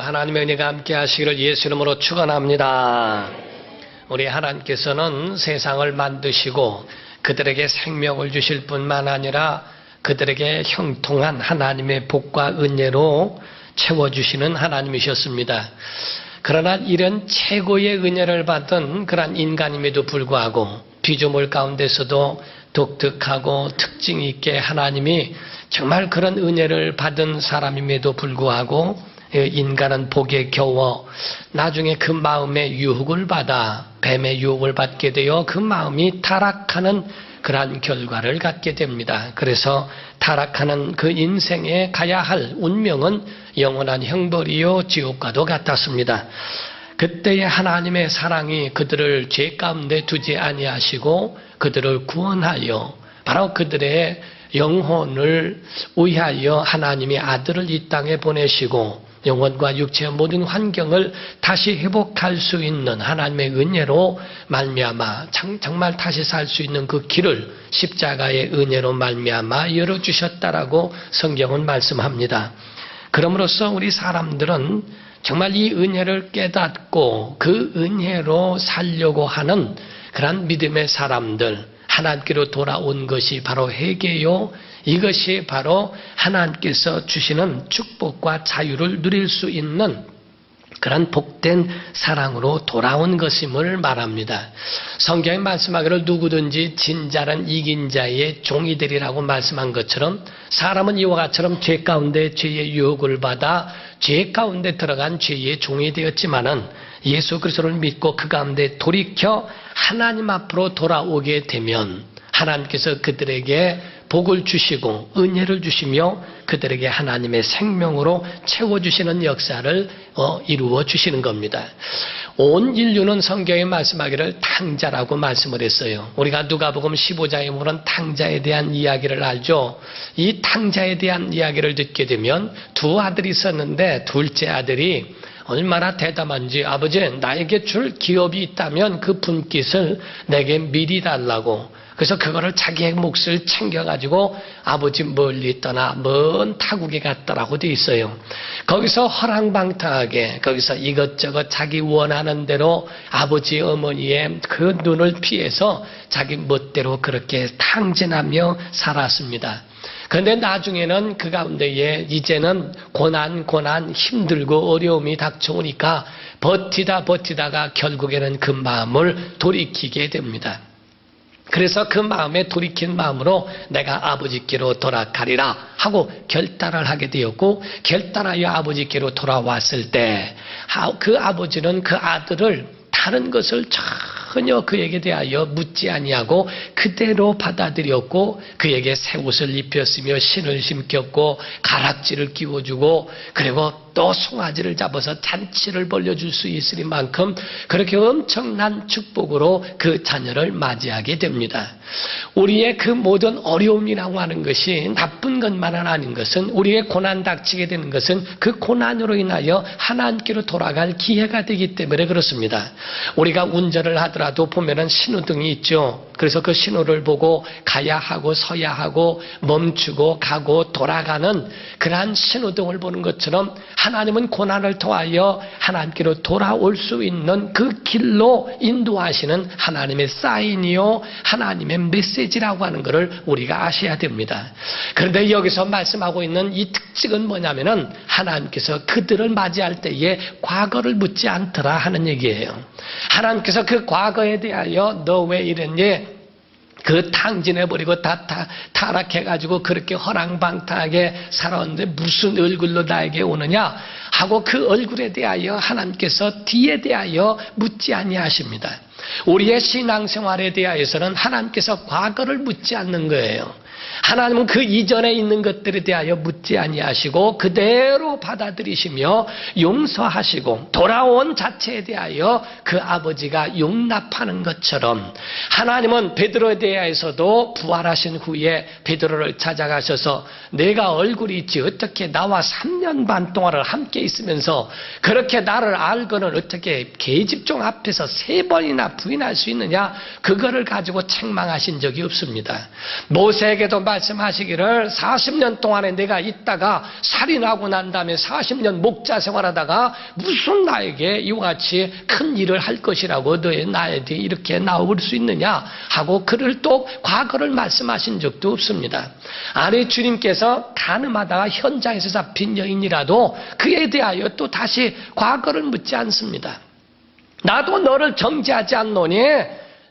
하나님의 은혜가 함께 하시기를 예수 이름으로 축원합니다. 우리 하나님께서는 세상을 만드시고 그들에게 생명을 주실 뿐만 아니라 그들에게 형통한 하나님의 복과 은혜로 채워주시는 하나님이셨습니다. 그러나 이런 최고의 은혜를 받은 그런 인간임에도 불구하고 피조물 가운데서도 독특하고 특징 있게 하나님이 정말 그런 은혜를 받은 사람임에도 불구하고 인간은 복에 겨워 나중에 그 마음의 유혹을 받아 뱀의 유혹을 받게 되어 그 마음이 타락하는 그러한 결과를 갖게 됩니다. 그래서 타락하는 그 인생에 가야 할 운명은 영원한 형벌이요 지옥과도 같았습니다. 그때의 하나님의 사랑이 그들을 죄 가운데 두지 아니하시고 그들을 구원하여 바로 그들의 영혼을 위하여 하나님의 아들을 이 땅에 보내시고 영혼과 육체의 모든 환경을 다시 회복할 수 있는 하나님의 은혜로 말미암아 정말 다시 살 수 있는 그 길을 십자가의 은혜로 말미암아 열어주셨다라고 성경은 말씀합니다. 그럼으로써 우리 사람들은 정말 이 은혜를 깨닫고 그 은혜로 살려고 하는 그런 믿음의 사람들, 하나님께로 돌아온 것이 바로 회개요. 이것이 바로 하나님께서 주시는 축복과 자유를 누릴 수 있는 그런 복된 사랑으로 돌아온 것임을 말합니다. 성경이 말씀하기를 누구든지 진자는 이긴 자의 종이 되리라고 말씀한 것처럼 사람은 이와 같처럼 죄 가운데 죄의 유혹을 받아 죄 가운데 들어간 죄의 종이 되었지만은 예수 그리스도를 믿고 그 가운데 돌이켜 하나님 앞으로 돌아오게 되면 하나님께서 그들에게 복을 주시고 은혜를 주시며 그들에게 하나님의 생명으로 채워주시는 역사를 이루어 주시는 겁니다. 온 인류는 성경에 말씀하기를 탕자라고 말씀을 했어요. 우리가 누가복음 15장에 보면 탕자에 대한 이야기를 알죠. 이 탕자에 대한 이야기를 듣게 되면 두 아들이 있었는데 둘째 아들이 얼마나 대담한지 아버지 나에게 줄 기업이 있다면 그 분깃을 내게 미리 달라고 그래서 그거를 자기의 몫을 챙겨가지고 아버지 멀리 떠나 먼 타국에 갔다라고 돼 있어요. 거기서 허랑방탕하게 거기서 이것저것 자기 원하는 대로 아버지 어머니의 그 눈을 피해서 자기 멋대로 그렇게 탕진하며 살았습니다. 그런데 나중에는 그 가운데에 이제는 고난 힘들고 어려움이 닥쳐오니까 버티다가 결국에는 그 마음을 돌이키게 됩니다. 그래서 그 마음에 돌이킨 마음으로 내가 아버지께로 돌아가리라 하고 결단을 하게 되었고 결단하여 아버지께로 돌아왔을 때 그 아버지는 그 아들을 다른 것을 전혀 그에게 대하여 묻지 아니하고 그대로 받아들였고 그에게 새 옷을 입혔으며 신을 심겼고 가락지를 끼워주고 그리고 또 송아지를 잡아서 잔치를 벌려줄 수 있을 만큼 그렇게 엄청난 축복으로 그 자녀를 맞이하게 됩니다. 우리의 그 모든 어려움이라고 하는 것이 나쁜 것만은 아닌 것은 우리의 고난 닥치게 되는 것은 그 고난으로 인하여 하나님께로 돌아갈 기회가 되기 때문에 그렇습니다. 우리가 운전을 하더라도 보면은 신호등이 있죠. 그래서 그 신호를 보고 가야 하고 서야 하고 멈추고 가고 돌아가는 그러한 신호등을 보는 것처럼 하나님은 고난을 통하여 하나님께로 돌아올 수 있는 그 길로 인도하시는 하나님의 사인이요 하나님의 메시지라고 하는 것을 우리가 아셔야 됩니다. 그런데 여기서 말씀하고 있는 이 특징은 뭐냐면은 하나님께서 그들을 맞이할 때에 과거를 묻지 않더라 하는 얘기예요. 하나님께서 그 과거에 대하여 너 왜 이랬니? 그 탕진해버리고 다 타락해가지고 그렇게 허랑방탕하게 살았는데 무슨 얼굴로 나에게 오느냐 하고 그 얼굴에 대하여 하나님께서 뒤에 대하여 묻지 아니하십니다. 우리의 신앙생활에 대하여서는 하나님께서 과거를 묻지 않는 거예요. 하나님은 그 이전에 있는 것들에 대하여 묻지 아니하시고 그대로 받아들이시며 용서하시고 돌아온 자체에 대하여 그 아버지가 용납하는 것처럼 하나님은 베드로에 대하여서도 부활하신 후에 베드로를 찾아가셔서 내가 얼굴이 있지 어떻게 나와 3년 반 동안을 함께 있으면서 그렇게 나를 알고는 어떻게 계집종 앞에서 3번이나 부인할 수 있느냐 그거를 가지고 책망하신 적이 없습니다. 모세에게 그때도 말씀하시기를 40년 동안에 내가 있다가 살인하고 난 다음에 40년 목자 생활하다가 무슨 나에게 이와 같이 큰 일을 할 것이라고 너의 나에 대해 이렇게 나올 수 있느냐 하고 그를 또 과거를 말씀하신 적도 없습니다. 아니 주님께서 가늠하다가 현장에서 잡힌 여인이라도 그에 대하여 또 다시 과거를 묻지 않습니다. 나도 너를 정죄하지 않노니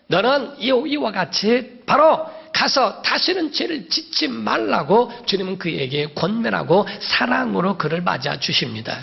너는 이와 같이 바로 가서 다시는 죄를 짓지 말라고 주님은 그에게 권면하고 사랑으로 그를 맞아 주십니다.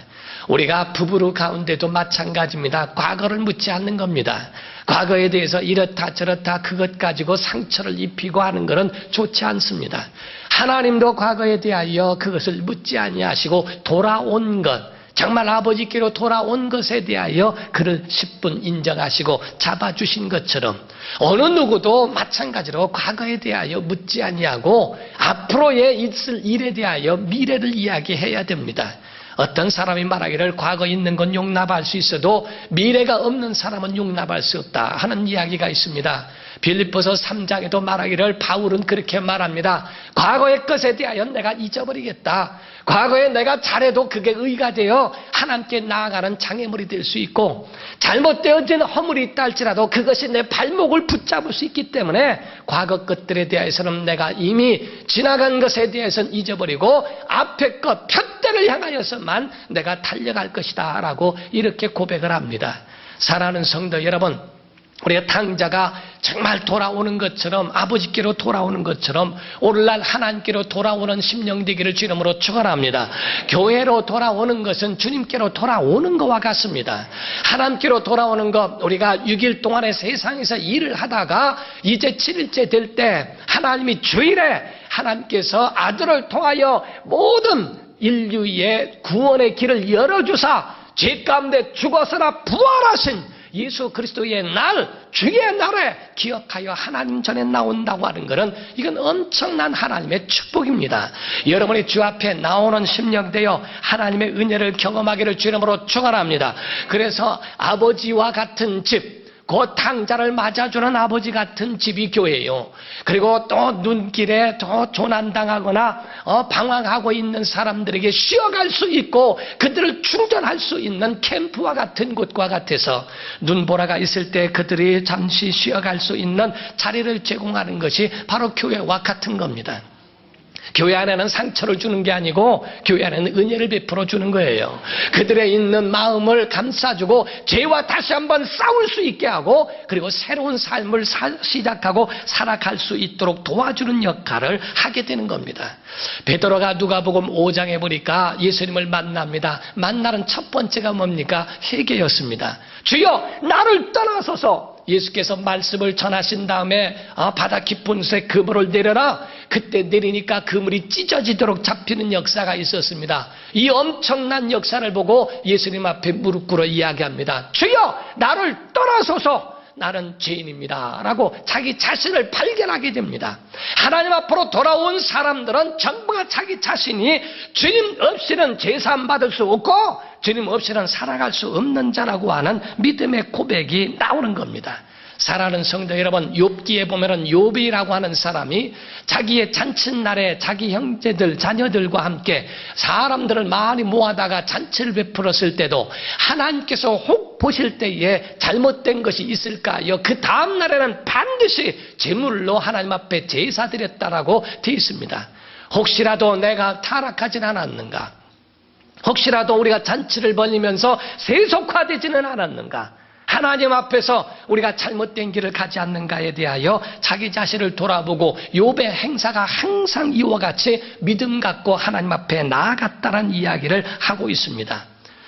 우리가 부부로 가운데도 마찬가지입니다. 과거를 묻지 않는 겁니다. 과거에 대해서 이렇다 저렇다 그것 가지고 상처를 입히고 하는 것은 좋지 않습니다. 하나님도 과거에 대하여 그것을 묻지 아니하시고 돌아온 것, 정말 아버지께로 돌아온 것에 대하여 그를 10분 인정하시고 잡아주신 것처럼 어느 누구도 마찬가지로 과거에 대하여 묻지 아니하고 앞으로에 있을 일에 대하여 미래를 이야기해야 됩니다. 어떤 사람이 말하기를 과거 있는 건 용납할 수 있어도 미래가 없는 사람은 용납할 수 없다 하는 이야기가 있습니다. 빌립보서 3장에도 말하기를 바울은 그렇게 말합니다. 과거의 것에 대하여 내가 잊어버리겠다. 과거에 내가 잘해도 그게 의가 되어 하나님께 나아가는 장애물이 될 수 있고 잘못되어진 허물이 있다 할지라도 그것이 내 발목을 붙잡을 수 있기 때문에 과거 것들에 대해서는 내가 이미 지나간 것에 대해서는 잊어버리고 앞의 것 편대를 향하여서만 내가 달려갈 것이다 라고 이렇게 고백을 합니다. 사랑하는 성도 여러분, 우리가 탕자가 정말 돌아오는 것처럼 아버지께로 돌아오는 것처럼 오늘날 하나님께로 돌아오는 심령 되기를 주님으로 축원합니다. 교회로 돌아오는 것은 주님께로 돌아오는 것과 같습니다. 하나님께로 돌아오는 것, 우리가 6일 동안의 세상에서 일을 하다가 이제 7일째 될 때 하나님이 주일에 하나님께서 아들을 통하여 모든 인류의 구원의 길을 열어주사 죄 가운데 죽어서나 부활하신 예수 그리스도의 날, 주의 날에 기억하여 하나님 전에 나온다고 하는 것은 이건 엄청난 하나님의 축복입니다. 여러분이 주 앞에 나오는 심령 되어 하나님의 은혜를 경험하기를 주님으로 축원합니다. 그래서 아버지와 같은 집, 그 탕자를 맞아주는 아버지 같은 집이 교회예요. 그리고 또 눈길에 더 조난당하거나 방황하고 있는 사람들에게 쉬어갈 수 있고 그들을 충전할 수 있는 캠프와 같은 곳과 같아서 눈보라가 있을 때 그들이 잠시 쉬어갈 수 있는 자리를 제공하는 것이 바로 교회와 같은 겁니다. 교회 안에는 상처를 주는 게 아니고 교회 안에는 은혜를 베풀어 주는 거예요. 그들의 있는 마음을 감싸주고 죄와 다시 한번 싸울 수 있게 하고 그리고 새로운 삶을 시작하고 살아갈 수 있도록 도와주는 역할을 하게 되는 겁니다. 베드로가 누가복음 5장에 보니까 예수님을 만납니다. 만나는 첫 번째가 뭡니까? 회개였습니다. 주여 나를 떠나소서. 예수께서 말씀을 전하신 다음에 바다 깊은 곳에 그물을 내려라. 그때 내리니까 그물이 찢어지도록 잡히는 역사가 있었습니다. 이 엄청난 역사를 보고 예수님 앞에 무릎 꿇어 이야기합니다. 주여 나를 떠나소서. 나는 죄인입니다 라고 자기 자신을 발견하게 됩니다. 하나님 앞으로 돌아온 사람들은 전부가 자기 자신이 주님 없이는 제사함 받을 수 없고 주님 없이는 살아갈 수 없는 자라고 하는 믿음의 고백이 나오는 겁니다. 사랑하는 성도 여러분, 욥기에 보면은 욥이라고 하는 사람이 자기의 잔칫날에 자기 형제들, 자녀들과 함께 사람들을 많이 모아다가 잔치를 베풀었을 때도 하나님께서 혹 보실 때에 잘못된 것이 있을까요? 그 다음 날에는 반드시 제물로 하나님 앞에 제사 드렸다라고 되어 있습니다. 혹시라도 내가 타락하진 않았는가? 혹시라도 우리가 잔치를 벌리면서 세속화되지는 않았는가? 하나님 앞에서 우리가 잘못된 길을 가지 않는가에 대하여 자기 자신을 돌아보고 욥의 행사가 항상 이와 같이 믿음 갖고 하나님 앞에 나아갔다는 이야기를 하고 있습니다.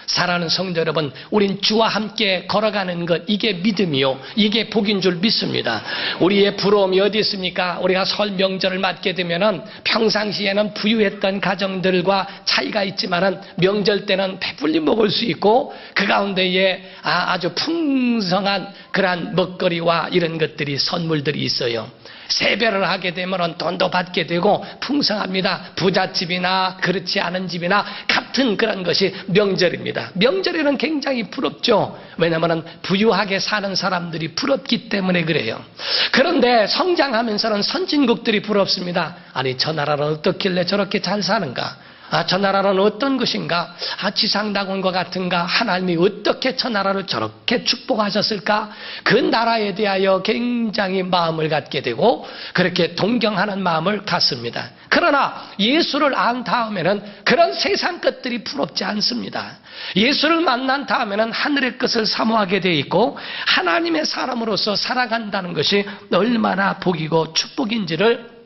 사랑하는 성도 여러분, 우린 주와 함께 걸어가는 것, 이게 믿음이요, 이게 복인 줄 믿습니다. 우리의 부러움이 어디 있습니까? 우리가 설 명절을 맞게 되면은 평상시에는 부유했던 가정들과 차이가 있지만은 명절 때는 배불리 먹을 수 있고 그 가운데에 아주 풍성한 그러한 먹거리와 이런 것들이 선물들이 있어요. 세배를 하게 되면 돈도 받게 되고 풍성합니다. 부잣집이나 그렇지 않은 집이나 같은 그런 것이 명절입니다. 명절에는 굉장히 부럽죠. 왜냐하면 부유하게 사는 사람들이 부럽기 때문에 그래요. 그런데 성장하면서는 선진국들이 부럽습니다. 아니, 저 나라는 어떻길래 저렇게 잘 사는가? 저 나라는 어떤 것인가? 지상낙원과 같은가? 하나님이 어떻게 저 나라를 저렇게 축복하셨을까? 그 나라에 대하여 굉장히 마음을 갖게 되고 그렇게 동경하는 마음을 갖습니다. 그러나 예수를 안 다음에는 그런 세상 것들이 부럽지 않습니다. 예수를 만난 다음에는 하늘의 것을 사모하게 되어 있고 하나님의 사람으로서 살아간다는 것이 얼마나 복이고 축복인지를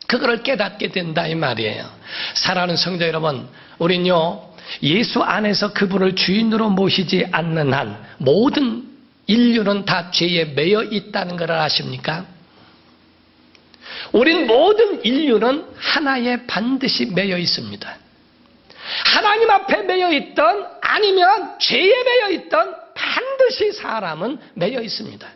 그거를 깨닫게 된다 이 말이에요. 사랑하는 성도 여러분, 우린요 예수 안에서 그분을 주인으로 모시지 않는 한 모든 인류는 다 죄에 매여 있다는 걸 아십니까? 우린 모든 인류는 하나에 반드시 매여 있습니다. 하나님 앞에 매여 있던 아니면 죄에 매여 있던 반드시 사람은 매여 있습니다.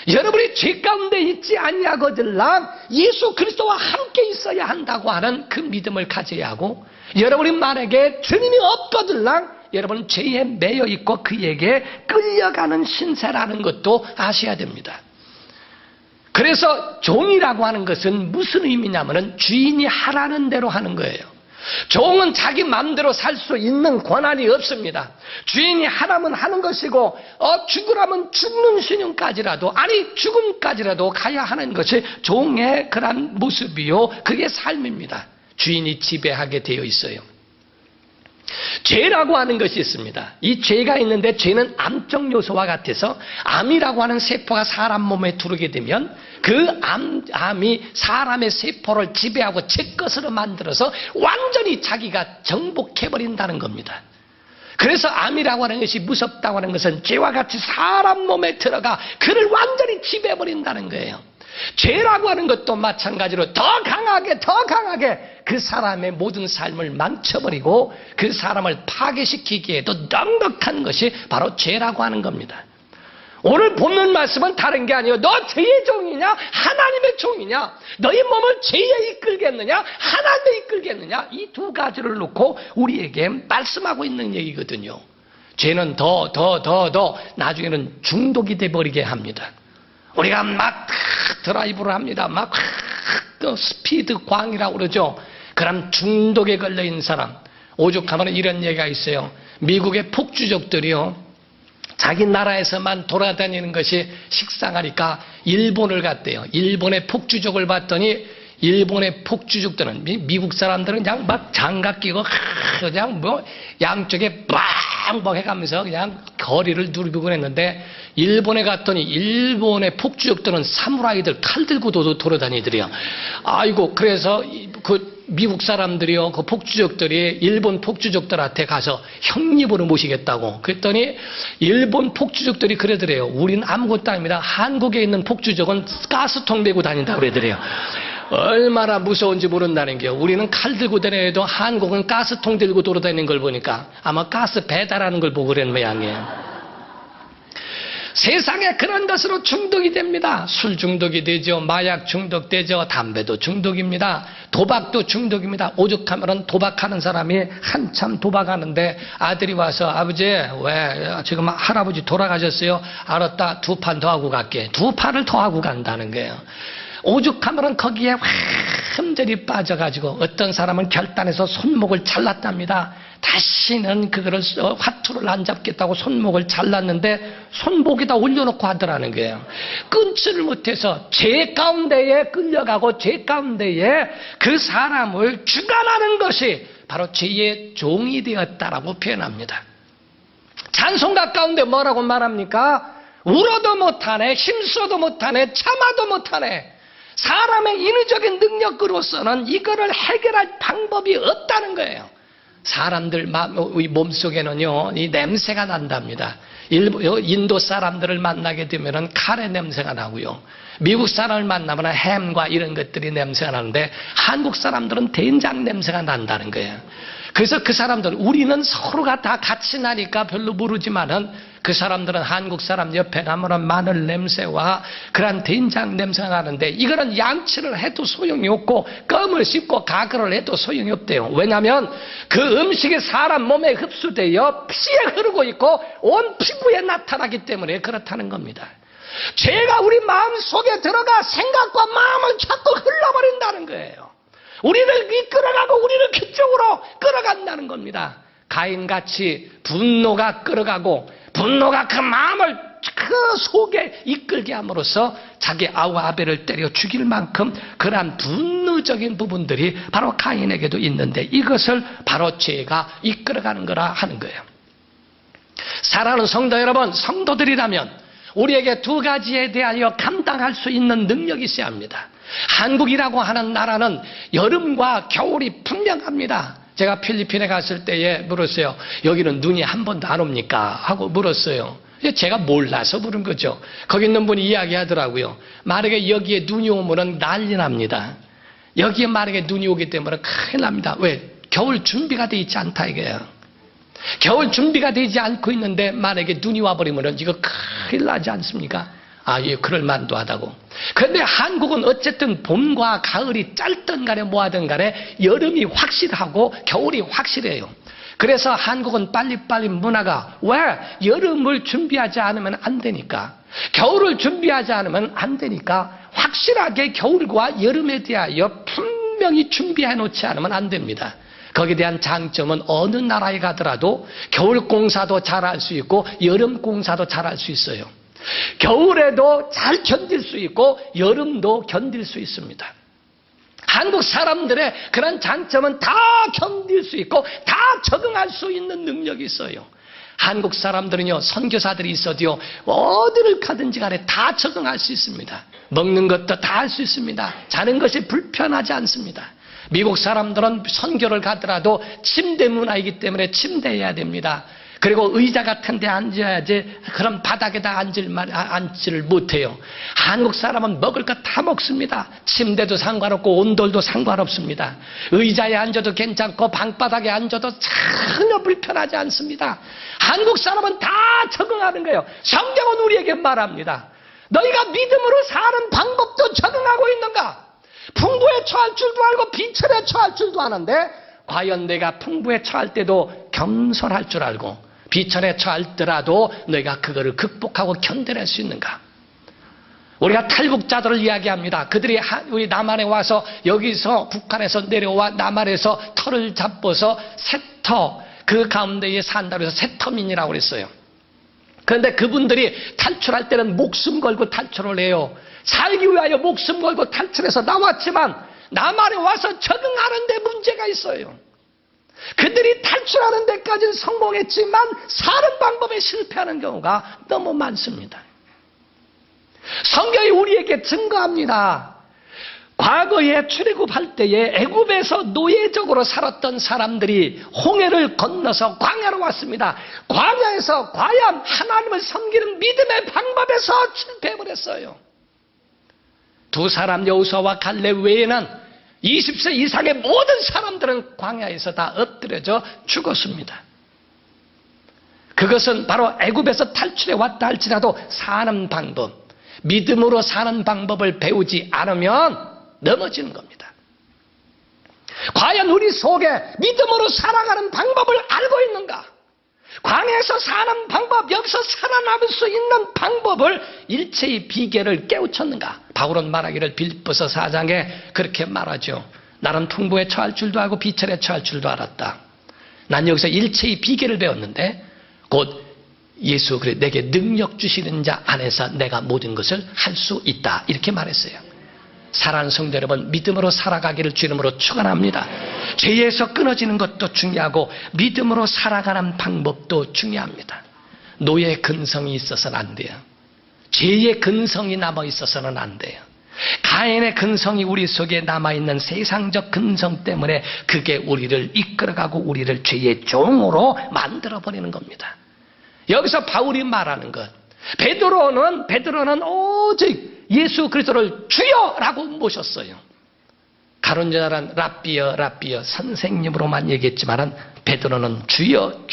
여러분이 죄 가운데 있지 아니하거들랑 예수 그리스도와 함께 있어야 한다고 하는 그 믿음을 가져야 하고, 여러분이 만약에 주님이 없거들랑 여러분은 죄에 매여 있고 그에게 끌려가는 신세라는 것도 아셔야 됩니다. 그래서 종이라고 하는 것은 무슨 의미냐면은 주인이 하라는 대로 하는 거예요. 종은 자기 마음대로 살 수 있는 권한이 없습니다. 주인이 하라면 하는 것이고 죽으라면 죽는 신용까지라도, 아니 죽음까지라도 가야 하는 것이 종의 그런 모습이요, 그게 삶입니다. 주인이 지배하게 되어 있어요. 죄라고 하는 것이 있습니다. 이 죄가 있는데 죄는 암적 요소와 같아서 암이라고 하는 세포가 사람 몸에 들어오게 되면 그 암이 사람의 세포를 지배하고 제 것으로 만들어서 완전히 자기가 정복해버린다는 겁니다. 그래서 암이라고 하는 것이 무섭다고 하는 것은 죄와 같이 사람 몸에 들어가 그를 완전히 지배해버린다는 거예요. 죄라고 하는 것도 마찬가지로 더 강하게 그 사람의 모든 삶을 망쳐버리고 그 사람을 파괴시키기에도 넉넉한 것이 바로 죄라고 하는 겁니다. 오늘 본문 말씀은 다른 게 아니에요. 너 죄의 종이냐 하나님의 종이냐, 너희 몸을 죄에 이끌겠느냐 하나님에 이끌겠느냐, 이 두 가지를 놓고 우리에게 말씀하고 있는 얘기거든요. 죄는 더 나중에는 중독이 돼버리게 합니다. 우리가 막 드라이브를 합니다. 막 스피드 광이라고 그러죠. 그럼 중독에 걸려있는 사람, 오죽하면 이런 얘기가 있어요. 미국의 폭주족들이요, 자기 나라에서만 돌아다니는 것이 식상하니까 일본을 갔대요. 일본의 폭주족을 봤더니 일본의 폭주족들은, 미국 사람들은 그냥 막 장갑 끼고 그냥 뭐 양쪽에 빵빵 해가면서 그냥 거리를 누르고 그랬는데, 일본에 갔더니 일본의 폭주족들은 사무라이들 칼 들고도 돌아다니더래요. 아이고, 그래서 그 미국 사람들이요, 그 폭주족들이 일본 폭주족들한테 가서 형님으로 모시겠다고 그랬더니 일본 폭주족들이 그러더래요. 우린 아무것도 아닙니다. 한국에 있는 폭주족은 가스통 메고 다닌다고 그러더래요. 얼마나 무서운지 모른다는 게요. 우리는 칼 들고 다녀도 한국은 가스통 들고 돌아다니는 걸 보니까 아마 가스 배달하는 걸 보고 그런 모양이에요. 세상에 그런 것으로 중독이 됩니다. 술 중독이 되죠. 마약 중독되죠. 담배도 중독입니다. 도박도 중독입니다. 오죽하면 도박하는 사람이 한참 도박하는데 아들이 와서, 아버지 왜 지금 할아버지 돌아가셨어요? 알았다, 2판 더 하고 갈게. 2판을 더 하고 간다는 거예요. 오죽하면 거기에 완전히 빠져가지고 어떤 사람은 결단해서 손목을 잘랐답니다. 다시는 그거를 화투를 안 잡겠다고 손목을 잘랐는데 손목에다 올려놓고 하더라는 거예요. 끊지를 못해서 죄 가운데에 끌려가고 죄 가운데에 그 사람을 주관하는 것이 바로 죄의 종이 되었다라고 표현합니다. 찬송가 가운데 뭐라고 말합니까? 울어도 못하네, 힘써도 못하네, 참아도 못하네. 사람의 인위적인 능력으로서는 이거를 해결할 방법이 없다는 거예요. 사람들 몸속에는요, 이 냄새가 난답니다. 인도 사람들을 만나게 되면은 카레 냄새가 나고요. 미국 사람을 만나면 햄과 이런 것들이 냄새가 나는데 한국 사람들은 된장 냄새가 난다는 거예요. 그래서 그 사람들, 우리는 서로가 다 같이 나니까 별로 모르지만은 그 사람들은 한국 사람 옆에 가면 마늘 냄새와 그런 된장 냄새가 나는데 이거는 양치를 해도 소용이 없고 껌을 씹고 가글을 해도 소용이 없대요. 왜냐하면 그 음식이 사람 몸에 흡수되어 피에 흐르고 있고 온 피부에 나타나기 때문에 그렇다는 겁니다. 죄가 우리 마음 속에 들어가 생각과 마음을 자꾸 흘러버린다는 거예요. 우리를 이끌어가고 우리를 그쪽으로 끌어간다는 겁니다. 가인같이 분노가 끌어가고 분노가 그 마음을 그 속에 이끌게 함으로써 자기 아우와 아벨을 때려 죽일 만큼 그러한 분노적인 부분들이 바로 가인에게도 있는데 이것을 바로 죄가 이끌어가는 거라 하는 거예요. 사랑하는 성도 여러분, 성도들이라면 우리에게 두 가지에 대하여 감당할 수 있는 능력이 있어야 합니다. 한국이라고 하는 나라는 여름과 겨울이 분명합니다. 제가 필리핀에 갔을 때에 물었어요. 여기는 눈이 한 번도 안 옵니까? 하고 물었어요. 제가 몰라서 물은 거죠. 거기 있는 분이 이야기하더라고요. 만약에 여기에 눈이 오면 난리 납니다. 여기에 만약에 눈이 오기 때문에 큰일 납니다. 왜? 겨울 준비가 돼 있지 않다 이거예요. 겨울 준비가 되지 않고 있는데 만약에 눈이 와버리면 이거 큰일 나지 않습니까? 예, 그럴 만도 하다고. 그런데 한국은 어쨌든 봄과 가을이 짧든 간에 뭐하든 간에 여름이 확실하고 겨울이 확실해요. 그래서 한국은 빨리빨리 문화가 왜? 여름을 준비하지 않으면 안 되니까. 겨울을 준비하지 않으면 안 되니까 확실하게 겨울과 여름에 대하여 분명히 준비해 놓지 않으면 안 됩니다. 거기에 대한 장점은 어느 나라에 가더라도 겨울 공사도 잘할 수 있고 여름 공사도 잘할 수 있어요. 겨울에도 잘 견딜 수 있고 여름도 견딜 수 있습니다. 한국 사람들의 그런 장점은 다 견딜 수 있고 다 적응할 수 있는 능력이 있어요. 한국 사람들은요, 선교사들이 있어도요, 어디를 가든지 간에 다 적응할 수 있습니다. 먹는 것도 다 할 수 있습니다. 자는 것이 불편하지 않습니다. 미국 사람들은 선교를 가더라도 침대 문화이기 때문에 침대해야 됩니다. 그리고 의자 같은 데 앉아야지 그럼 바닥에다 앉지를 못해요. 한국 사람은 먹을 것 다 먹습니다. 침대도 상관없고 온돌도 상관없습니다. 의자에 앉아도 괜찮고 방바닥에 앉아도 전혀 불편하지 않습니다. 한국 사람은 다 적응하는 거예요. 성경은 우리에게 말합니다. 너희가 믿음으로 사는 방법도 적응하고 있는가? 풍부에 처할 줄도 알고 비천에 처할 줄도 아는데 과연 내가 풍부에 처할 때도 겸손할 줄 알고 비천에 처할더라도 너희가 그거를 극복하고 견뎌낼 수 있는가? 우리가 탈북자들을 이야기합니다. 그들이 우리 남한에 와서 여기서 북한에서 내려와 남한에서 터를 잡아서 세터 그 가운데에 산다고 해서 세터민이라고 그랬어요. 그런데 그분들이 탈출할 때는 목숨 걸고 탈출을 해요. 살기 위하여 목숨 걸고 탈출해서 나왔지만 남한에 와서 적응하는 데 문제가 있어요. 그들이 탈출하는 데까지는 성공했지만 사는 방법에 실패하는 경우가 너무 많습니다. 성경이 우리에게 증거합니다. 과거에 출애굽할 때에 애굽에서 노예적으로 살았던 사람들이 홍해를 건너서 광야로 왔습니다. 광야에서 과연 하나님을 섬기는 믿음의 방법에서 실패해버렸어요. 두 사람 여호수아와 갈렙 외에는 20세 이상의 모든 사람들은 광야에서 다 엎드려져 죽었습니다. 그것은 바로 애굽에서 탈출해 왔다 할지라도 사는 방법, 믿음으로 사는 방법을 배우지 않으면 넘어지는 겁니다. 과연 우리 속에 믿음으로 살아가는 방법을 알고 있는가? 광야에서 사는 방법, 여기서 살아남을 수 있는 방법을 일체의 비결을 깨우쳤는가? 바울은 말하기를 빌립보서 4장에 그렇게 말하죠. 나는 풍부에 처할 줄도 알고 비천에 처할 줄도 알았다. 난 여기서 일체의 비결을 배웠는데 곧 예수 그래 내게 능력 주시는 자 안에서 내가 모든 것을 할 수 있다. 이렇게 말했어요. 사랑하는 성도 여러분, 믿음으로 살아가기를 주 이름으로 축원합니다. 죄에서 끊어지는 것도 중요하고 믿음으로 살아가는 방법도 중요합니다. 노예 근성이 있어서는 안 돼요. 죄의 근성이 남아 있어서는 안 돼요. 가인의 근성이 우리 속에 남아있는 세상적 근성 때문에 그게 우리를 이끌어가고 우리를 죄의 종으로 만들어버리는 겁니다. 여기서 바울이 말하는 것, 베드로는 오직 예수 그리스도를 주여라고 모셨어요. 가론제자란 라삐어 선생님으로만 얘기했지만 베드로는 주여.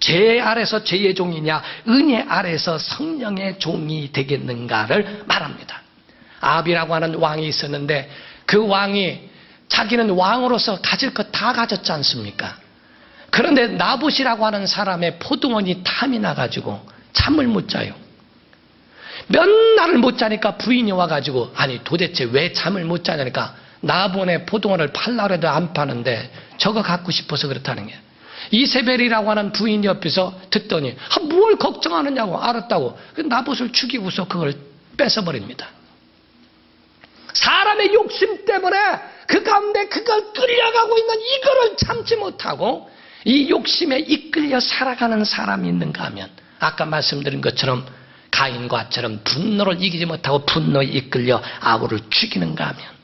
죄 아래서 죄의 종이냐 은혜 아래서 성령의 종이 되겠는가를 말합니다. 아합이라고 하는 왕이 있었는데 그 왕이 자기는 왕으로서 가질 것 다 가졌지 않습니까? 그런데 나봇이라고 하는 사람의 포도원이 탐이 나가지고 잠을 못 자요. 몇 날을 못 자니까 부인이 와가지고 아니 도대체 왜 잠을 못 자냐니까 나봇의 포도원을 팔라고 해도 안 파는데 저거 갖고 싶어서 그렇다는 거예요. 이세벨이라고 하는 부인 옆에서 듣더니 뭘 걱정하느냐고 알았다고 나봇을 죽이고서 그걸 뺏어버립니다. 사람의 욕심 때문에 그 가운데 그걸 끌려가고 있는 이거를 참지 못하고 이 욕심에 이끌려 살아가는 사람이 있는가 하면 아까 말씀드린 것처럼 가인과처럼 분노를 이기지 못하고 분노에 이끌려 아우를 죽이는가 하면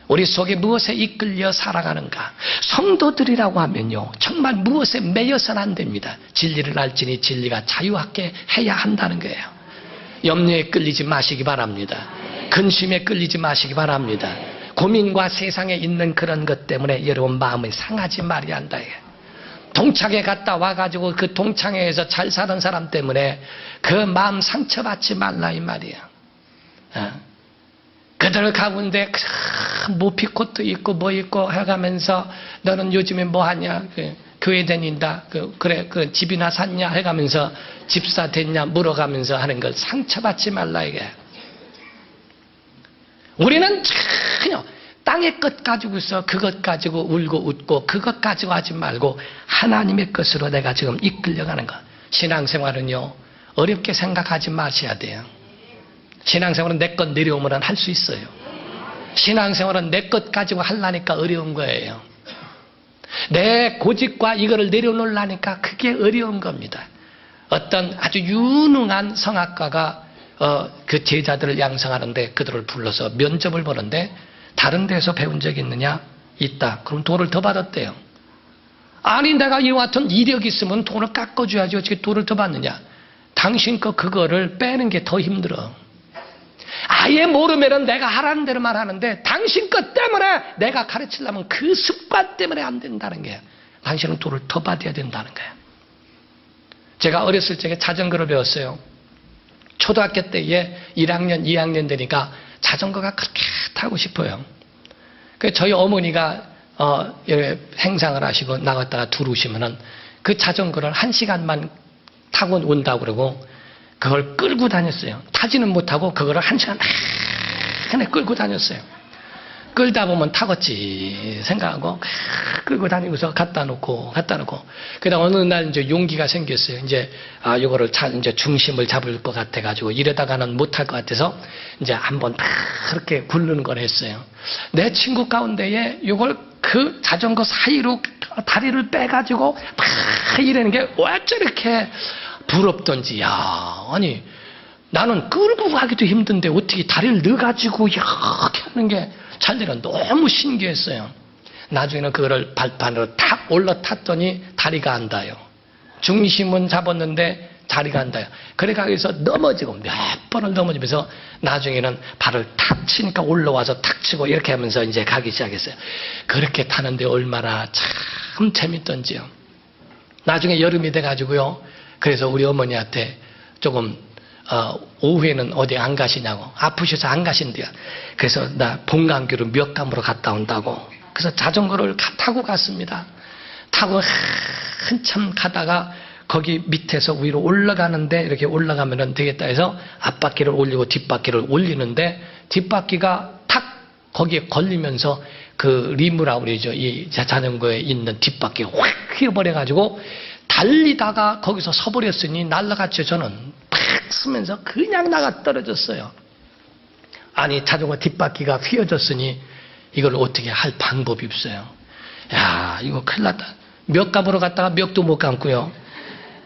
우리 속에 무엇에 이끌려 살아가는가? 성도들이라고 하면요 정말 무엇에 매여서는 안 됩니다. 진리를 알지니 진리가 자유하게 해야 한다는 거예요. 염려에 끌리지 마시기 바랍니다. 근심에 끌리지 마시기 바랍니다. 고민과 세상에 있는 그런 것 때문에 여러분 마음이 상하지 말아야 한다. 동창회 갔다 와가지고 그 동창회에서 잘 사는 사람 때문에 그 마음 상처받지 말라 이 말이야. 그들 가운데 모피콧도 있고 뭐 있고 해가면서 너는 요즘에 뭐 하냐? 교회 다닌다. 그래 집이나 샀냐? 해가면서 집사 됐냐? 물어가면서 하는 걸 상처받지 말라 이게. 우리는 전혀 땅의 것 가지고서 그것 가지고 울고 웃고 그것 가지고 하지 말고 하나님의 것으로 내가 지금 이끌려가는 것. 신앙생활은요 어렵게 생각하지 마셔야 돼요. 신앙생활은 내 것 내려오면 할 수 있어요. 신앙생활은 내 것 가지고 하려니까 어려운 거예요. 내 고집과 이거를 내려놓으려니까 그게 어려운 겁니다. 어떤 아주 유능한 성악가가 그 제자들을 양성하는데 그들을 불러서 면접을 보는데 다른 데서 배운 적 있느냐? 있다. 그럼 돈을 더 받았대요. 아니 내가 이와 같은 이력이 있으면 돈을 깎아줘야지 어떻게 돈을 더 받느냐? 당신 그거를 빼는 게 더 힘들어. 아예 모르면은 내가 하라는 대로만 하는데 당신 것 때문에 내가 가르치려면 그 습관 때문에 안 된다는 거예요. 당신은 돈을 더 받아야 된다는 거예요. 제가 어렸을 적에 자전거를 배웠어요. 초등학교 때에 1학년, 2학년 되니까 자전거가 그렇게 타고 싶어요. 그래서 저희 어머니가 행상을 하시고 나갔다가 들어오시면은 그 자전거를 1시간만 타고 온다고 그러고 그걸 끌고 다녔어요. 타지는 못하고 그거를 1시간 내내 끌고 다녔어요. 끌다 보면 타겠지 생각하고 끌고 다니면서 갖다 놓고 그러다 어느 날 이제 용기가 생겼어요. 이제 이거를 이제 중심을 잡을 것 같아 가지고 이러다가는 못할 것 같아서 이제 한번 그렇게 굴르는 걸 했어요. 내 친구 가운데에 이걸 그 자전거 사이로 다리를 빼 가지고 막 이러는 게 왜 저렇게 부럽던지. 아니 나는 끌고 가기도 힘든데 어떻게 다리를 넣어가지고 이렇게 하는 게 자기는 너무 신기했어요. 나중에는 그거를 발판으로 탁 올라탔더니 다리가 안 닿아요. 중심은 잡았는데 다리가 안 닿아요. 그래가 여기서 넘어지고 몇 번을 넘어지면서 나중에는 발을 탁 치니까 올라와서 탁 치고 이렇게 하면서 이제 가기 시작했어요. 그렇게 타는데 얼마나 참 재밌던지요. 나중에 여름이 돼가지고요. 그래서 우리 어머니한테 조금 오후에는 어디 안 가시냐고 아프셔서 안 가신대요. 그래서 나 본강교로 몇감으로 갔다 온다고. 그래서 자전거를 타고 갔습니다. 타고 한참 가다가 거기 밑에서 위로 올라가는데 이렇게 올라가면 되겠다 해서 앞바퀴를 올리고 뒷바퀴를 올리는데 뒷바퀴가 탁 거기에 걸리면서 그 리무라고 그러죠. 이 자전거에 있는 뒷바퀴가 확 휘어버려가지고 달리다가 거기서 서버렸으니 날라갔죠. 저는 팍 쓰면서 그냥 나가 떨어졌어요. 아니 자전거 뒷바퀴가 휘어졌으니 이걸 어떻게 할 방법이 없어요. 야 이거 큰일 났다. 몇 감으로 갔다가 몇도 못 감고요.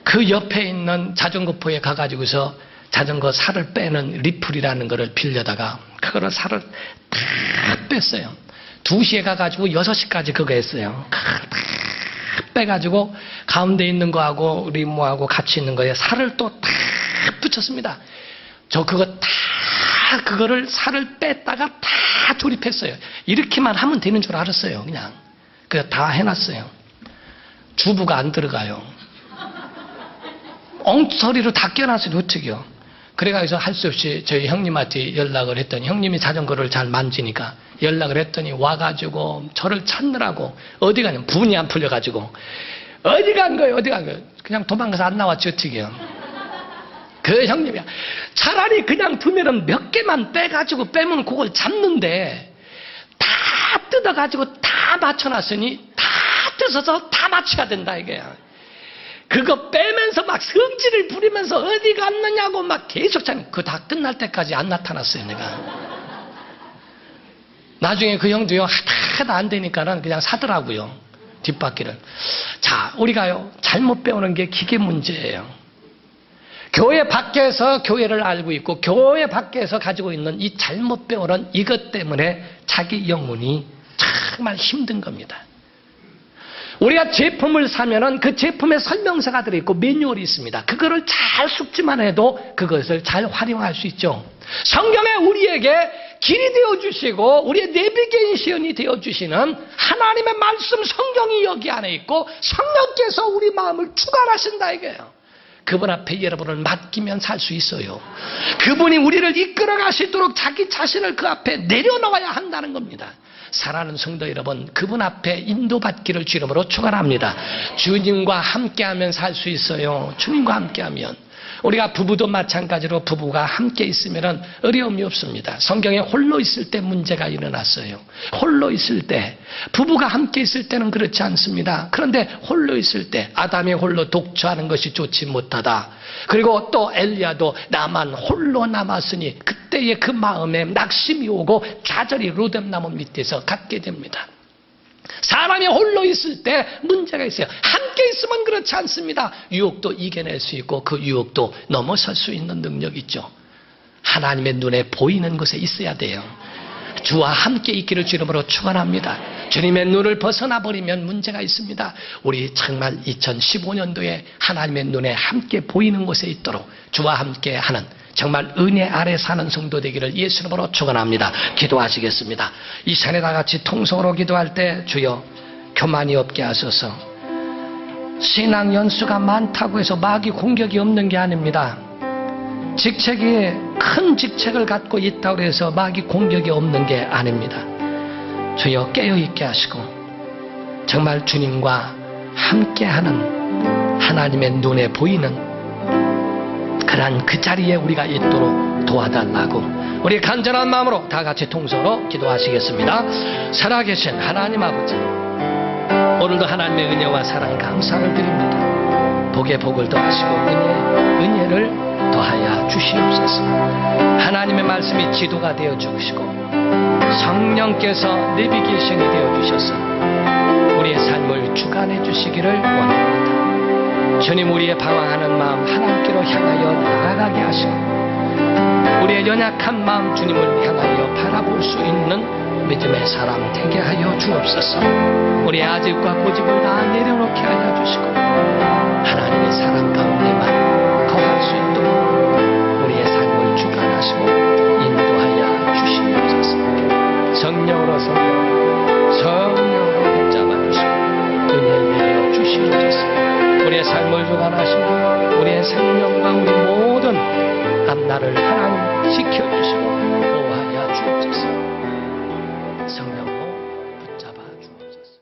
그 옆에 있는 자전거포에 가가지고서 자전거 살을 빼는 리플이라는 거를 빌려다가 그거를 살을 다 뺐어요. 2시에 가가지고 6시까지 그거 했어요. 빼가지고 가운데 있는 거하고 리모하고 같이 있는 거에 살을 또 다 붙였습니다. 저 그거 다 그거를 살을 뺐다가 다 조립했어요. 이렇게만 하면 되는 줄 알았어요. 그냥 그거 다 해놨어요. 주부가 안 들어가요. 엉터리로 다 깨어났어요. 어떡해요. 그래가지고 할 수 없이 저희 형님한테 연락을 했더니 형님이 자전거를 잘 만지니까 연락을 했더니 와가지고 저를 찾느라고 어디 가냐면 분이 안 풀려가지고 어디 간 거예요? 어디 간 거예요? 그냥 도망가서 안 나왔지 어떡해요. 그 형님이야. 차라리 그냥 두면은 몇 개만 빼면 그걸 잡는데 다 뜯어가지고 다 맞춰놨으니 다 뜯어서 다 맞춰야 된다 이거야. 그거 빼면서 막 성질을 부리면서 어디 갔느냐고 막 계속 그거 다 끝날 때까지 안 나타났어요 내가. 나중에 그 형도요 하다 안 되니까는 그냥 사더라고요 뒷바퀴를. 자, 우리가요 잘못 배우는 게 기계 문제예요. 교회 밖에서 교회를 알고 있고 교회 밖에서 가지고 있는 이 잘못 배우는 이것 때문에 자기 영혼이 정말 힘든 겁니다. 우리가 제품을 사면은 그 제품에 설명서가 들어있고 매뉴얼이 있습니다. 그거를 잘 숙지만 해도 그것을 잘 활용할 수 있죠. 성경에 우리에게 길이 되어주시고 우리의 내비게이션이 되어주시는 하나님의 말씀 성경이 여기 안에 있고 성령께서 우리 마음을 주관하신다 이거예요. 그분 앞에 여러분을 맡기면 살 수 있어요. 그분이 우리를 이끌어 가시도록 자기 자신을 그 앞에 내려놓아야 한다는 겁니다. 사랑하는 성도 여러분, 그분 앞에 인도받기를 주님으로 축원합니다. 주님과 함께하면 살 수 있어요. 주님과 함께하면. 우리가 부부도 마찬가지로 부부가 함께 있으면 어려움이 없습니다. 성경에 홀로 있을 때 문제가 일어났어요. 홀로 있을 때, 부부가 함께 있을 때는 그렇지 않습니다. 그런데 홀로 있을 때 아담이 홀로 독처하는 것이 좋지 못하다. 그리고 또 엘리야도 나만 홀로 남았으니 그때의 그 마음에 낙심이 오고 좌절이 로뎀나무 밑에서 갖게 됩니다. 사람이 홀로 있을 때 문제가 있어요. 함께 있으면 그렇지 않습니다. 유혹도 이겨낼 수 있고 그 유혹도 넘어설 수 있는 능력이 있죠. 하나님의 눈에 보이는 곳에 있어야 돼요. 주와 함께 있기를 주님으로 축원합니다. 주님의 눈을 벗어나 버리면 문제가 있습니다. 우리 정말 2015년도에 하나님의 눈에 함께 보이는 곳에 있도록 주와 함께 하는 정말 은혜 아래 사는 성도 되기를 예수 이름으로 축원합니다. 기도하시겠습니다. 이 시간에 다 같이 통성으로 기도할 때 주여 교만이 없게 하소서. 신앙 연수가 많다고 해서 마귀 공격이 없는 게 아닙니다. 직책이 큰 직책을 갖고 있다고 해서 마귀 공격이 없는 게 아닙니다. 주여 깨어있게 하시고 정말 주님과 함께하는 하나님의 눈에 보이는 그런 그 자리에 우리가 있도록 도와달라고 우리 간절한 마음으로 다 같이 통성으로 기도하시겠습니다. 살아계신 하나님 아버지, 오늘도 하나님의 은혜와 사랑 감사를 드립니다. 복에 복을 더하시고 은혜를 더하여 주시옵소서. 하나님의 말씀이 지도가 되어 주시고 성령께서 내비게이션이 되어 주셔서 우리의 삶을 주관해 주시기를 원합니다. 주님, 우리의 방황하는 마음 하나님께로 향하여 나아가게 하시고 우리의 연약한 마음 주님을 향하여 바라볼 수 있는 믿음의 사람 되게 하여 주옵소서. 우리의 아집과 고집을 다 내려놓게 하여 주시고 하나님의 사랑 가운데만 거할 수 있도록 우리의 삶을 주관하시고 인도하여 주시옵소서. 성령으로 붙잡아 주시고 은혜 내려 주시옵소서. 우리의 삶을 주관하시고 우리의 생명